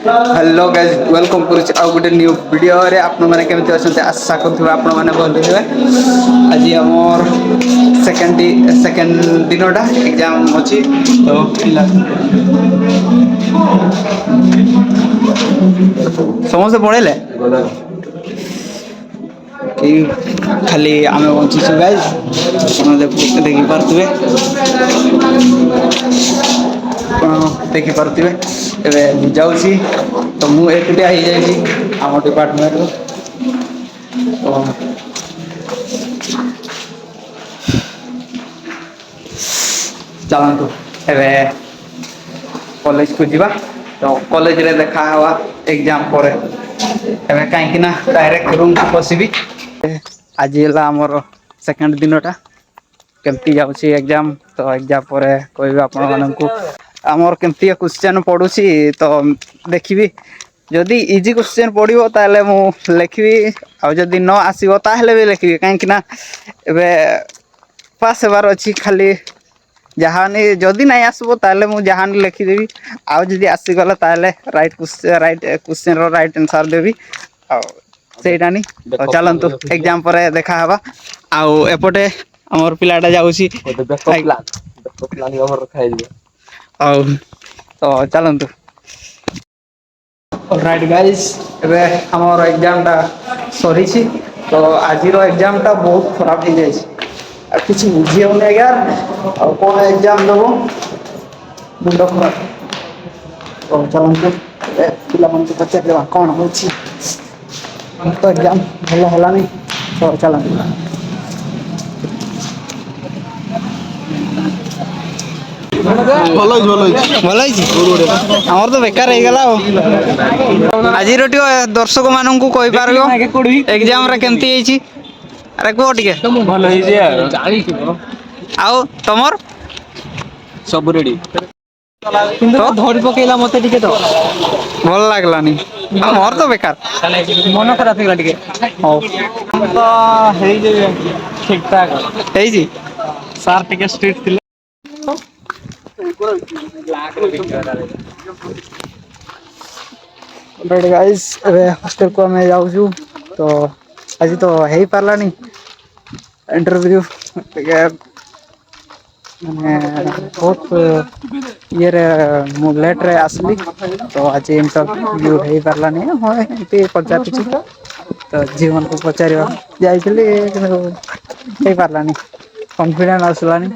Hello guys welcome करुच्ची आउ गोटे new video रे आपण माने केमति अछंते आशा करथुबे आपण माने भल हेबे। आज हमर सेकंड दिनोटा एग्जाम अछि तो समस्त पढेले कि खाली आमे बंचिछु गाइस आपण देखि पारथुबे देखि पारथुबे एबे जाउछी तो मु एकुटिया ही जाइछी आम डिपार्टमेंट रो तो चलतु एबे कॉलेज को जीवा तो कॉलेज रे देखा हवा एग्जाम पर एबे काहे कि ना डायरेक्ट रूम को पसिबी। आज हला हमर सेकंड दिनटा केमती जाउची एग्जाम तो एग्जाम पर कहबी आपण माननकु हमर केमती क्वेश्चन पडुची तो देखिबी जदि इजी क्वेश्चन पड़ो ताले मु लिखबी आ जदि न आसीबो ताहले भी लिखबी काहे कि ना एबे पास हेबार अछि खाली जहानी जदि नहीं आसबो ताले मु जहानी लिखिदेबी आ जदि आसी गला ताले right question row right answer देबी आ सेटानी तो चलंतु एग्जाम पर देखा हवा आ एपटे हमर पिलाटा जाउची प्लान हमर खाइल आ तो चलंतु ऑलराइट गाइस एबे हमर एग्जाम टा सरी छी तो आज रो एग्जाम टा बहुत खराब हो जाय छी आ कुछ बुझी होने यार और कौन एग्जाम देबो मुंड खराब तो चलंतु पिला मन को पचार देबा कोन होची तो एग्जाम भलो होला नहीं तो चलंतु तो बेकार आज दर्शक मान को कही पार एग्जाम केमती अरे कह टे भल आउ तमर सब रेडी तो धरी पकेला मते टिके तो भल लागलानी मोर तो बेकार मन खराब होगा टिके हो तो हेई जे ठीक ठाक हेई जी सार टिके स्ट्रिक्ट थिले ऑलराइट गाइस एबे हॉस्टल को मैं जाऊछु तो आज तो हेई पारलानी इंटरव्यू माने बहुत ये रे मु लेट रे आसली तो आज इंटरव्यू हेई पारलानी हो एते पचार तो जीवन को पचारिवा जाइछली हेई पारलानी कॉन्फिडेंस आसलानी।